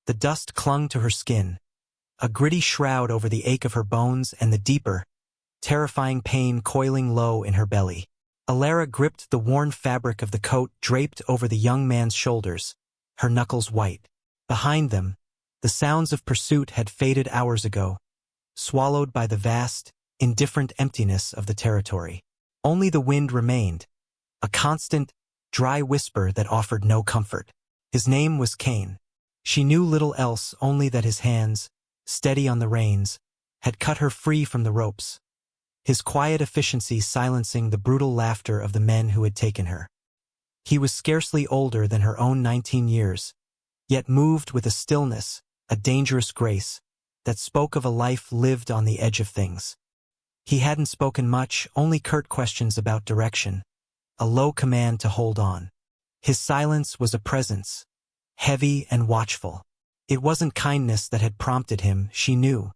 The dust clung to her skin, a gritty shroud over the ache of her bones and the deeper, terrifying pain coiling low in her belly. Alara gripped the worn fabric of the coat draped over the young man's shoulders, her knuckles white. Behind them, the sounds of pursuit had faded hours ago, swallowed by the vast, indifferent emptiness of the territory. Only the wind remained, a constant, dry whisper that offered no comfort. His name was Cain. She knew little else, only that his hands, steady on the reins, had cut her free from the ropes, his quiet efficiency silencing the brutal laughter of the men who had taken her. He was scarcely older than her own 19 years, yet moved with a stillness, a dangerous grace, that spoke of a life lived on the edge of things. He hadn't spoken much, only curt questions about direction, a low command to hold on. His silence was a presence, heavy and watchful. It wasn't kindness that had prompted him, she knew.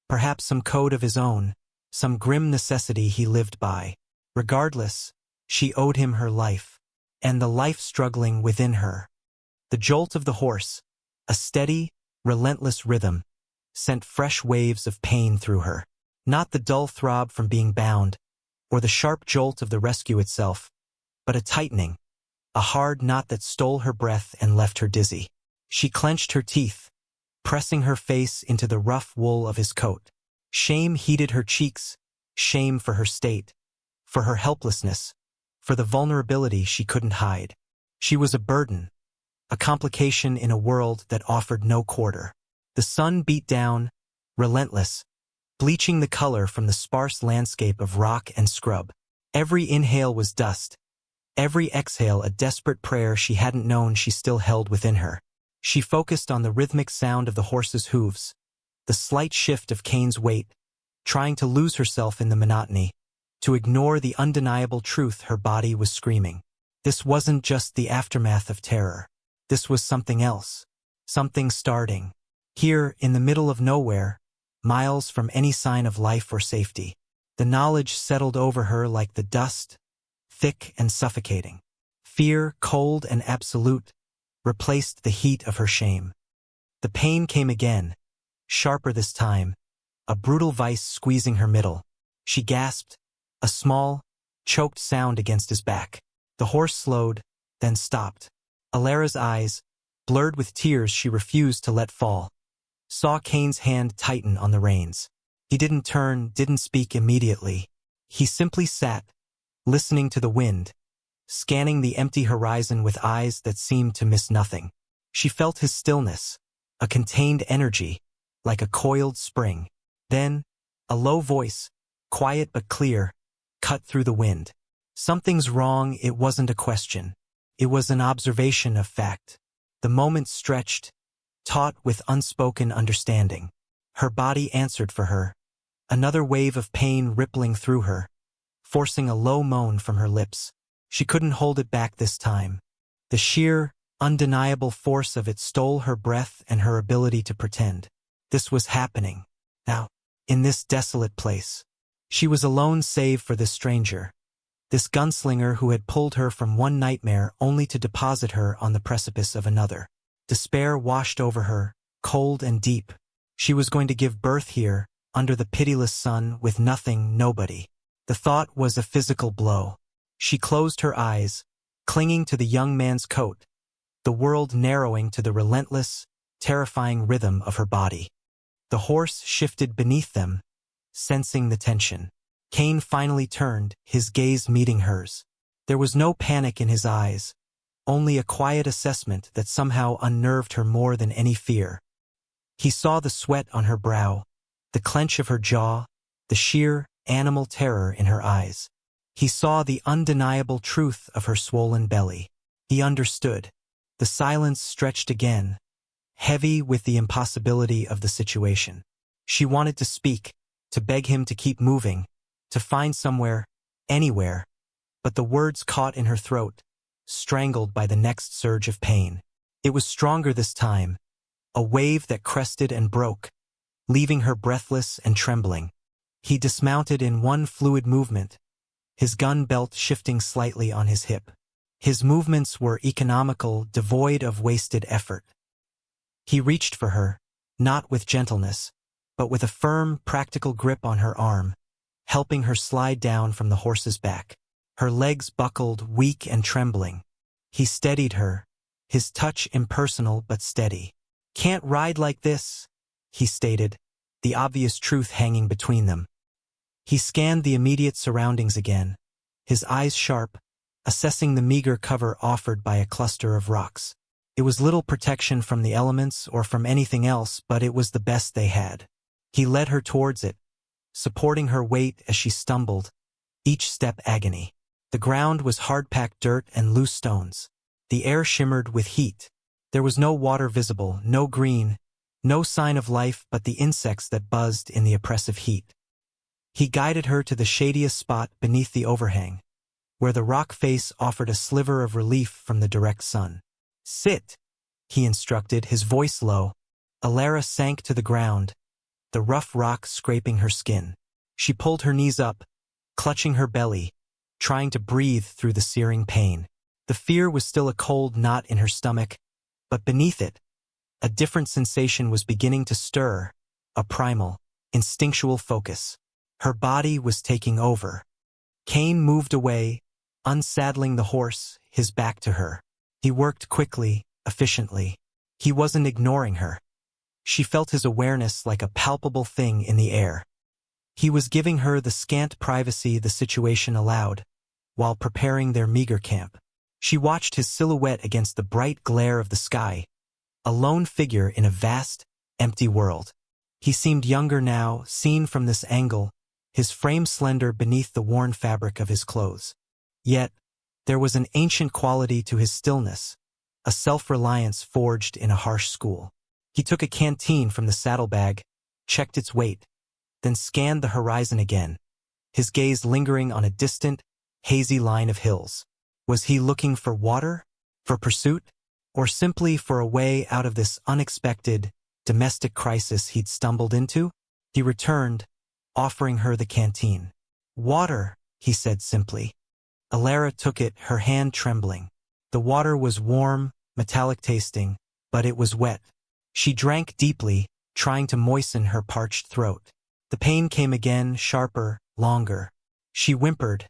Perhaps some code of his own, some grim necessity he lived by. Regardless, she owed him her life, and the life struggling within her. The jolt of the horse, a steady, relentless rhythm, sent fresh waves of pain through her. Not the dull throb from being bound, or the sharp jolt of the rescue itself, but a tightening, a hard knot that stole her breath and left her dizzy. She clenched her teeth, pressing her face into the rough wool of his coat. Shame heated her cheeks, shame for her state, for her helplessness, for the vulnerability she couldn't hide. She was a burden, a complication in a world that offered no quarter. The sun beat down, relentless, bleaching the color from the sparse landscape of rock and scrub. Every inhale was dust, every exhale a desperate prayer she hadn't known she still held within her. She focused on the rhythmic sound of the horse's hooves, the slight shift of Cain's weight, trying to lose herself in the monotony, to ignore the undeniable truth her body was screaming. This wasn't just the aftermath of terror. This was something else, something starting. Here, in the middle of nowhere, miles from any sign of life or safety. The knowledge settled over her like the dust, thick and suffocating. Fear, cold and absolute, replaced the heat of her shame. The pain came again, sharper this time, a brutal vice squeezing her middle. She gasped, a small, choked sound against his back. The horse slowed, then stopped. Alara's eyes, blurred with tears she refused to let fall, saw Cain's hand tighten on the reins. He didn't turn, didn't speak immediately. He simply sat, listening to the wind, scanning the empty horizon with eyes that seemed to miss nothing. She felt his stillness, a contained energy, like a coiled spring. Then, a low voice, quiet but clear, cut through the wind. Something's wrong. It wasn't a question. It was an observation of fact. The moment stretched, taut with unspoken understanding. Her body answered for her, another wave of pain rippling through her, forcing a low moan from her lips. She couldn't hold it back this time. The sheer, undeniable force of it stole her breath and her ability to pretend. This was happening. Now, in this desolate place. She was alone save for this stranger, this gunslinger who had pulled her from one nightmare only to deposit her on the precipice of another. Despair washed over her, cold and deep. She was going to give birth here, under the pitiless sun, with nothing, nobody. The thought was a physical blow. She closed her eyes, clinging to the young man's coat, the world narrowing to the relentless, terrifying rhythm of her body. The horse shifted beneath them, sensing the tension. Cain finally turned, his gaze meeting hers. There was no panic in his eyes, only a quiet assessment that somehow unnerved her more than any fear. He saw the sweat on her brow, the clench of her jaw, the sheer, animal terror in her eyes. He saw the undeniable truth of her swollen belly. He understood. The silence stretched again, heavy with the impossibility of the situation. She wanted to speak, to beg him to keep moving, to find somewhere, anywhere, but the words caught in her throat, strangled by the next surge of pain. It was stronger this time, a wave that crested and broke, leaving her breathless and trembling. He dismounted in one fluid movement, his gun belt shifting slightly on his hip. His movements were economical, devoid of wasted effort. He reached for her, not with gentleness, but with a firm, practical grip on her arm, helping her slide down from the horse's back. Her legs buckled, weak and trembling. He steadied her, his touch impersonal but steady. "Can't ride like this," he stated, the obvious truth hanging between them. He scanned the immediate surroundings again, his eyes sharp, assessing the meager cover offered by a cluster of rocks. It was little protection from the elements or from anything else, but it was the best they had. He led her towards it, supporting her weight as she stumbled, each step agony. The ground was hard-packed dirt and loose stones. The air shimmered with heat. There was no water visible, no green, no sign of life but the insects that buzzed in the oppressive heat. He guided her to the shadiest spot beneath the overhang, where the rock face offered a sliver of relief from the direct sun. "Sit," he instructed, his voice low. Alara sank to the ground, the rough rock scraping her skin. She pulled her knees up, clutching her belly, trying to breathe through the searing pain. The fear was still a cold knot in her stomach, but beneath it, a different sensation was beginning to stir, a primal, instinctual focus. Her body was taking over. Cain moved away, unsaddling the horse, his back to her. He worked quickly, efficiently. He wasn't ignoring her. She felt his awareness like a palpable thing in the air. He was giving her the scant privacy the situation allowed, while preparing their meager camp. She watched his silhouette against the bright glare of the sky, a lone figure in a vast, empty world. He seemed younger now, seen from this angle, his frame slender beneath the worn fabric of his clothes. Yet, there was an ancient quality to his stillness, a self-reliance forged in a harsh school. He took a canteen from the saddlebag, checked its weight, then scanned the horizon again, his gaze lingering on a distant, hazy line of hills. Was he looking for water? For pursuit? Or simply for a way out of this unexpected, domestic crisis he'd stumbled into? He returned, offering her the canteen. "Water," he said simply. Alara took it, her hand trembling. The water was warm, metallic tasting, but it was wet. She drank deeply, trying to moisten her parched throat. The pain came again, sharper, longer. She whimpered,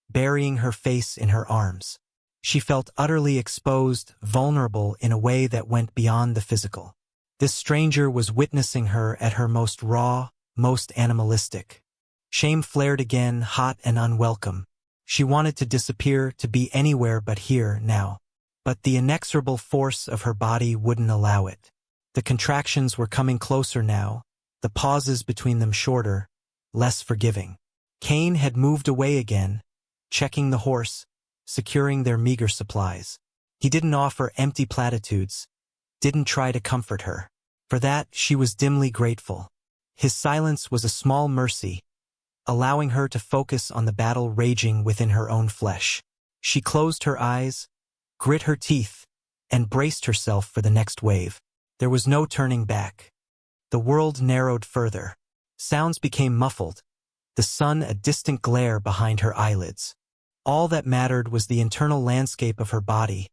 burying her face in her arms. She felt utterly exposed, vulnerable in a way that went beyond the physical. This stranger was witnessing her at her most raw, most animalistic. Shame flared again, hot and unwelcome. She wanted to disappear, to be anywhere but here, now. But the inexorable force of her body wouldn't allow it. The contractions were coming closer now, the pauses between them shorter, less forgiving. Cain had moved away again, checking the horse, securing their meager supplies. He didn't offer empty platitudes, didn't try to comfort her. For that, she was dimly grateful. His silence was a small mercy, allowing her to focus on the battle raging within her own flesh. She closed her eyes, grit her teeth, and braced herself for the next wave. There was no turning back. The world narrowed further. Sounds became muffled, the sun a distant glare behind her eyelids. All that mattered was the internal landscape of her body,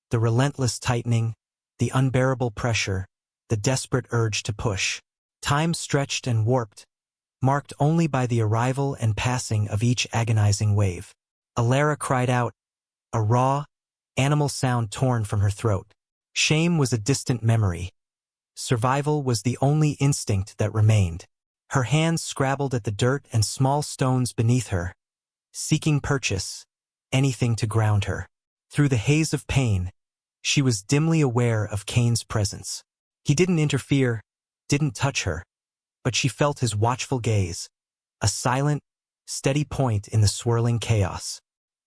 the relentless tightening, the unbearable pressure, the desperate urge to push. Time stretched and warped, marked only by the arrival and passing of each agonizing wave. Alara cried out, a raw, animal sound torn from her throat. Shame was a distant memory. Survival was the only instinct that remained. Her hands scrabbled at the dirt and small stones beneath her, seeking purchase, anything to ground her. Through the haze of pain, she was dimly aware of Cain's presence. He didn't interfere, didn't touch her, but she felt his watchful gaze, a silent, steady point in the swirling chaos.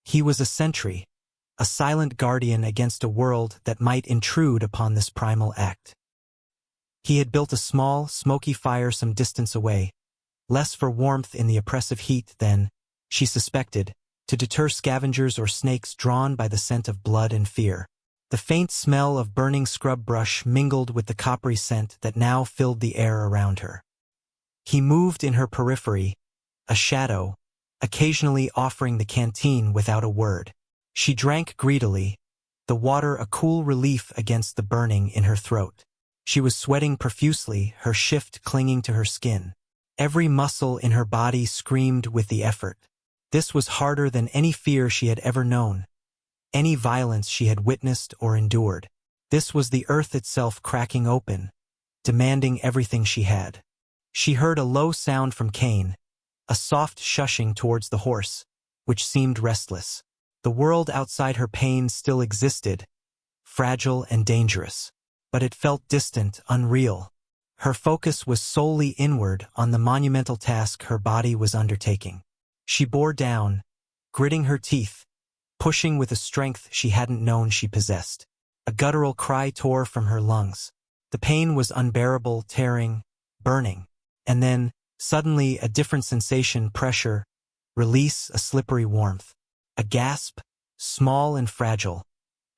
He was a sentry, a silent guardian against a world that might intrude upon this primal act. He had built a small, smoky fire some distance away, less for warmth in the oppressive heat than, she suspected, to deter scavengers or snakes drawn by the scent of blood and fear. The faint smell of burning scrub brush mingled with the coppery scent that now filled the air around her. He moved in her periphery, a shadow, occasionally offering the canteen without a word. She drank greedily, the water a cool relief against the burning in her throat. She was sweating profusely, her shift clinging to her skin. Every muscle in her body screamed with the effort. This was harder than any fear she had ever known, any violence she had witnessed or endured. This was the earth itself cracking open, demanding everything she had. She heard a low sound from Cain, a soft shushing towards the horse, which seemed restless. The world outside her pain still existed, fragile and dangerous. But it felt distant, unreal. Her focus was solely inward on the monumental task her body was undertaking. She bore down, gritting her teeth, pushing with a strength she hadn't known she possessed. A guttural cry tore from her lungs. The pain was unbearable, tearing, burning. And then, suddenly, a different sensation, pressure, release, a slippery warmth. A gasp, small and fragile,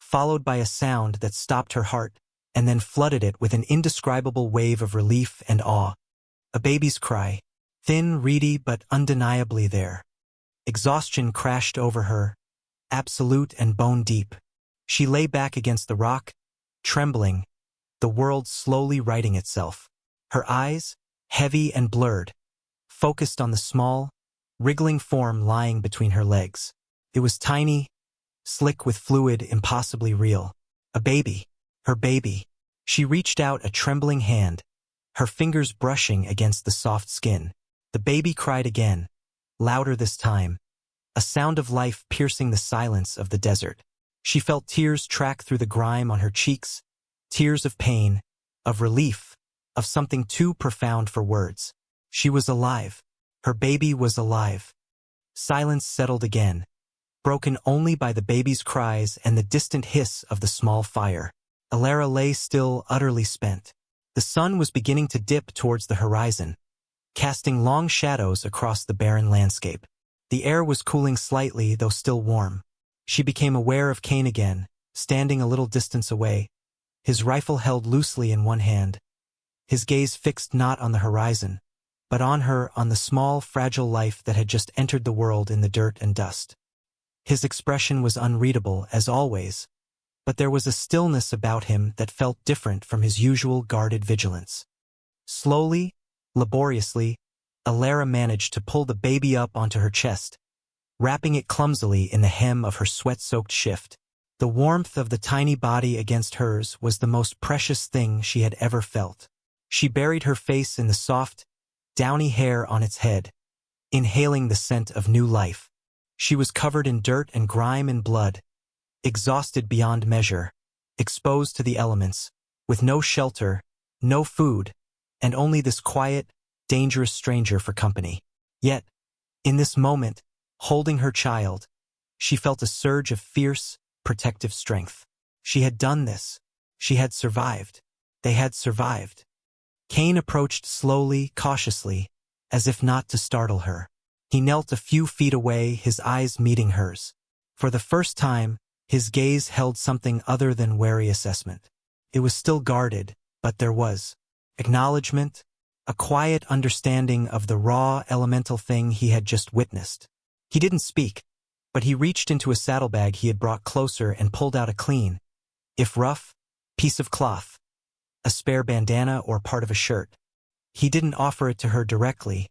followed by a sound that stopped her heart, and then flooded it with an indescribable wave of relief and awe. A baby's cry, thin, reedy, but undeniably there. Exhaustion crashed over her, absolute and bone-deep. She lay back against the rock, trembling, the world slowly righting itself. Her eyes, heavy and blurred, focused on the small, wriggling form lying between her legs. It was tiny, slick with fluid, impossibly real. A baby. Her baby. She reached out a trembling hand, her fingers brushing against the soft skin. The baby cried again, louder this time, a sound of life piercing the silence of the desert. She felt tears track through the grime on her cheeks, tears of pain, of relief, of something too profound for words. She was alive. Her baby was alive. Silence settled again, broken only by the baby's cries and the distant hiss of the small fire. Alara lay still, utterly spent. The sun was beginning to dip towards the horizon, casting long shadows across the barren landscape. The air was cooling slightly, though still warm. She became aware of Cain again, standing a little distance away, his rifle held loosely in one hand, his gaze fixed not on the horizon, but on her, on the small, fragile life that had just entered the world in the dirt and dust. His expression was unreadable, as always, but there was a stillness about him that felt different from his usual guarded vigilance. Slowly, laboriously, Alara managed to pull the baby up onto her chest, wrapping it clumsily in the hem of her sweat-soaked shift. The warmth of the tiny body against hers was the most precious thing she had ever felt. She buried her face in the soft, downy hair on its head, inhaling the scent of new life. She was covered in dirt and grime and blood, exhausted beyond measure, exposed to the elements, with no shelter, no food, and only this quiet, dangerous stranger for company. Yet, in this moment, holding her child, she felt a surge of fierce, protective strength. She had done this. She had survived. They had survived. Cain approached slowly, cautiously, as if not to startle her. He knelt a few feet away, his eyes meeting hers. For the first time, his gaze held something other than wary assessment. It was still guarded, but there was acknowledgement, a quiet understanding of the raw, elemental thing he had just witnessed. He didn't speak, but he reached into a saddlebag he had brought closer and pulled out a clean, if rough, piece of cloth, a spare bandana or part of a shirt. He didn't offer it to her directly,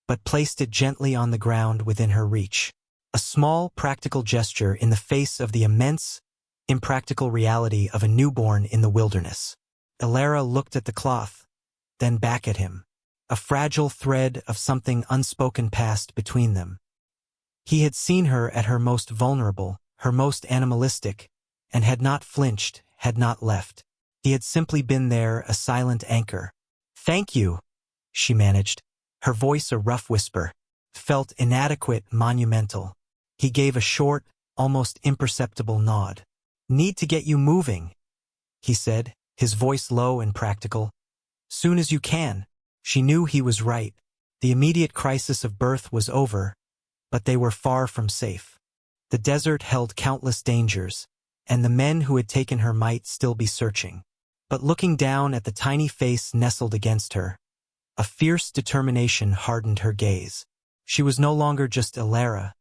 but placed it gently on the ground within her reach. A small, practical gesture in the face of the immense, impractical reality of a newborn in the wilderness. Alara looked at the cloth, then back at him. A fragile thread of something unspoken passed between them. He had seen her at her most vulnerable, her most animalistic, and had not flinched, had not left. He had simply been there, a silent anchor. "Thank you," she managed, her voice a rough whisper, felt inadequate, monumental. He gave a short, almost imperceptible nod. "Need to get you moving," he said, his voice low and practical. "Soon as you can." She knew he was right. The immediate crisis of birth was over, but they were far from safe. The desert held countless dangers, and the men who had taken her might still be searching. But looking down at the tiny face nestled against her, a fierce determination hardened her gaze. She was no longer just Alara,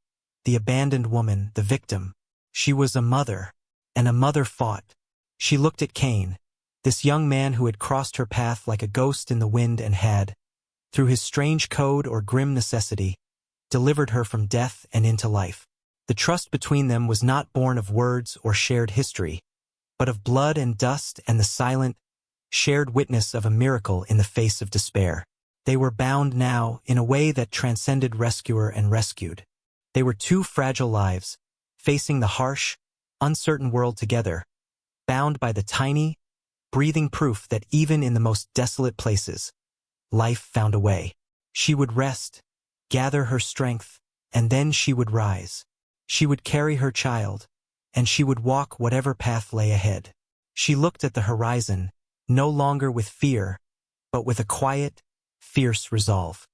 the abandoned woman, the victim. She was a mother, and a mother fought. She looked at Cain, This young man who had crossed her path like a ghost in the wind and had, through his strange code or grim necessity, delivered her from death and into life. The trust between them was not born of words or shared history, but of blood and dust and the silent, shared witness of a miracle in the face of despair. They were bound now in a way that transcended rescuer and rescued. They were two fragile lives, facing the harsh, uncertain world together, bound by the tiny, breathing proof that even in the most desolate places, life found a way. She would rest, gather her strength, and then she would rise. She would carry her child, and she would walk whatever path lay ahead. She looked at the horizon, no longer with fear, but with a quiet, fierce resolve.